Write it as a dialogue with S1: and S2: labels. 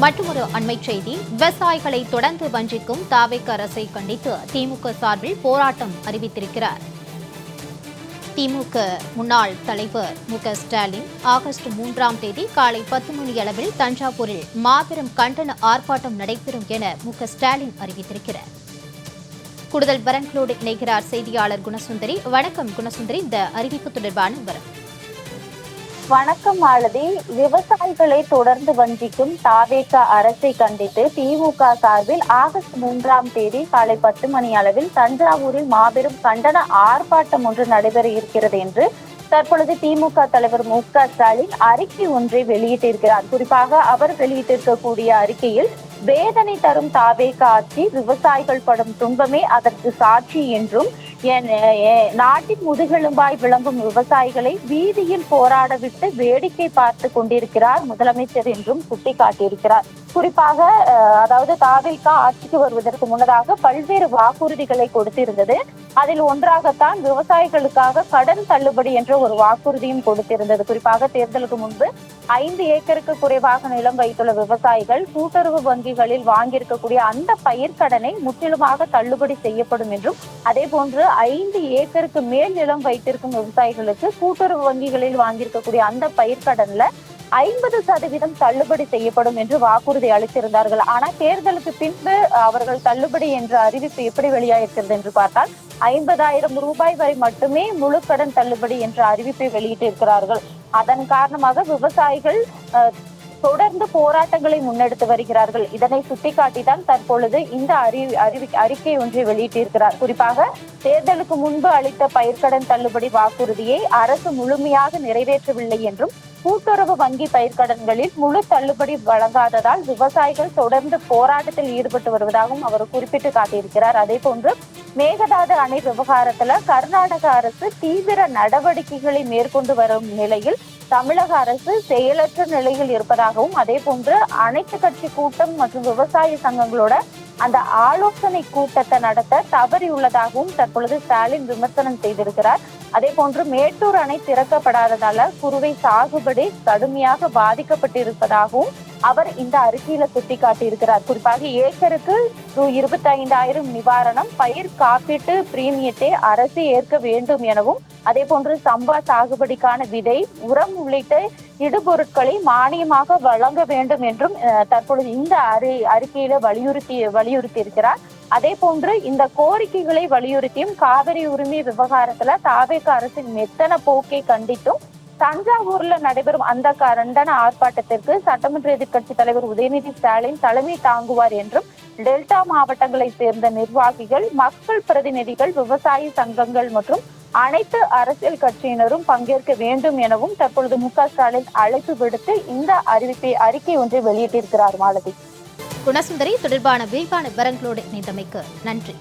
S1: மற்றொரு அண்மைச் செய்தி. விவசாயிகளை தொடர்ந்து வஞ்சிக்கும் தாவேக அரசை கண்டித்து திமுக சார்பில் போராட்டம் அறிவித்திருக்கிறார் திமுக முன்னாள் தலைவர் மு.க.ஸ்டாலின். ஆகஸ்ட் 3ஆம் தேதி காலை 10 மணி அளவில் தஞ்சாவூரில் மாபெரும் கண்டன ஆர்ப்பாட்டம் நடைபெறும் என மு.க.ஸ்டாலின் அறிவித்திருக்கிறார். கூடுதல் விவரங்களோடு இணைகிறார் செய்தியாளர் குணசுந்தரி. வணக்கம் குணசுந்தரி, இந்த அறிவிப்பு தொடர்பான விவரம்.
S2: வணக்கம் மாலதி. விவசாயிகளை தொடர்ந்து வஞ்சிக்கும் தாவேக அரசை கண்டித்து திமுக சார்பில் ஆகஸ்ட் 3ஆம் தேதி காலை 10 மணி அளவில் தஞ்சாவூரில் மாபெரும் கண்டன ஆர்ப்பாட்டம் ஒன்று நடைபெற இருக்கிறது என்று தற்பொழுது திமுக தலைவர் மு.க.ஸ்டாலின் அறிக்கை ஒன்றை வெளியிட்டிருக்கிறார். குறிப்பாக அவர் வெளியிட்டிருக்கக்கூடிய அறிக்கையில், வேதனை தரும் தாவேக ஆட்சி, விவசாயிகள் படும் துன்பமே அதற்கு சாட்சி என்றும், நாட்டின் முதுகெலும்பாய் விளங்கும் விவசாயிகளை வீதியில் போராட விட்டு வேடிக்கை பார்த்து கொண்டிருக்கிறார் முதலமைச்சர் என்றும் சுட்டிக்காட்டியிருக்கிறார். குறிப்பாக அதாவது தாவேக ஆட்சிக்கு வருவதற்கு முன்னதாக பல்வேறு வாக்குறுதிகளை கொடுத்திருந்தது. அதில் ஒன்றாகத்தான் விவசாயிகளுக்காக கடன் தள்ளுபடி என்ற ஒரு வாக்குறுதியும் கொடுத்திருந்தது. குறிப்பாக தேர்தலுக்கு முன்பு 5 ஏக்கருக்கு குறைவாக நிலம் வைத்துள்ள விவசாயிகள் கூட்டுறவு வங்கிகளில் வாங்கியிருக்கக்கூடிய அந்த பயிர்க்கடனை முற்றிலுமாக தள்ளுபடி செய்யப்படும் என்றும், அதே போன்று 5 ஏக்கருக்கு மேல் நிலம் வைத்திருக்கும் விவசாயிகளுக்கு கூட்டுறவு வங்கிகளில் வாங்கியிருக்கக்கூடிய அந்த பயிர்க்கடன்ல 50% தள்ளுபடி செய்யப்படும் என்று வாக்குறுதி அளித்திருந்தார்கள். ஆனால் தேர்தலுக்கு பின்பு அவர்கள் தள்ளுபடி என்ற அறிவிப்பு எப்படி வெளியாயிருக்கிறது என்று பார்த்தால் 50,000 ரூபாய் வரை மட்டுமே முழு கடன் தள்ளுபடி என்ற அறிவிப்பை வெளியிட்டிருக்கிறார்கள். அதன் காரணமாக விவசாயிகள் தொடர்ந்து போராட்டங்களை முன்னெடுத்து வருகிறார்கள். இதனை சுட்டிக்காட்டிதான் தற்பொழுது இந்த அறிக்கை ஒன்றை வெளியிட்டிருக்கிறார். குறிப்பாக தேர்தலுக்கு முன்பு அளித்த பயிர்க்கடன் தள்ளுபடி வாக்குறுதியை அரசு முழுமையாக நிறைவேற்றவில்லை என்றும், கூட்டுறவு வங்கி பயிர்க்கடன்களில் முழு தள்ளுபடி வழங்காததால் விவசாயிகள் தொடர்ந்து போராட்டத்தில் ஈடுபட்டு வருவதாகவும் அவர் குறிப்பிட்டு காட்டியிருக்கிறார். அதே போன்று மேகதாது அணை விவகாரத்துல கர்நாடக அரசு தீவிர நடவடிக்கைகளை மேற்கொண்டு வரும் நிலையில் தமிழக அரசு செயலற்ற நிலையில் இருப்பதாகவும், அதே போன்று அனைத்து கட்சி கூட்டம் மற்றும் விவசாய சங்கங்களோட அந்த ஆலோசனை கூட்டத்தை நடத்த தவறியுள்ளதாகவும் தற்பொழுது ஸ்டாலின் விமர்சனம் செய்திருக்கிறார். அதே போன்று மேட்டூர் அணை திறக்கப்படாததால குறுவை சாகுபடி கடுமையாக பாதிக்கப்பட்டிருப்பதாகவும் அவர் இந்த அறிக்கையில சுட்டிக்காட்டியிருக்கிறார். குறிப்பாக ஏக்கருக்கு ரூ.25,000 நிவாரணம், பயிர் காப்பீட்டு பிரீமியத்தை அரசு ஏற்க வேண்டும் எனவும், அதே போன்று சம்பா சாகுபடிக்கான விதை, உரம் உள்ளிட்ட இடுபொருட்களை மானியமாக வழங்க வேண்டும் என்றும் தற்பொழுது இந்த அறிக்கையில வலியுறுத்தி இருக்கிறார். அதே போன்று இந்த கோரிக்கைகளை வலியுறுத்தியும் காவிரி உரிமை விவகாரத்துல தாவேக அரசின் மெத்தன போக்கை கண்டித்தும் தஞ்சாவூர்ல நடைபெறும் அந்த கண்டன ஆர்ப்பாட்டத்திற்கு சட்டமன்ற எதிர்க்கட்சி தலைவர் உதயநிதி ஸ்டாலின் தலைமை தாங்குவார் என்றும், டெல்டா மாவட்டங்களை சேர்ந்த நிர்வாகிகள், மக்கள் பிரதிநிதிகள், விவசாய சங்கங்கள் மற்றும் அனைத்து அரசியல் கட்சியினரும் பங்கேற்க வேண்டும் எனவும் தற்பொழுது மு.க.ஸ்டாலின் அழைப்பு விடுத்து இந்த அறிக்கை ஒன்றை வெளியிட்டிருக்கிறார். மாலதி.
S1: குணசுந்தரி, தொடர்பான விரிவான விவரங்களோடு இணைந்தமைக்கு நன்றி.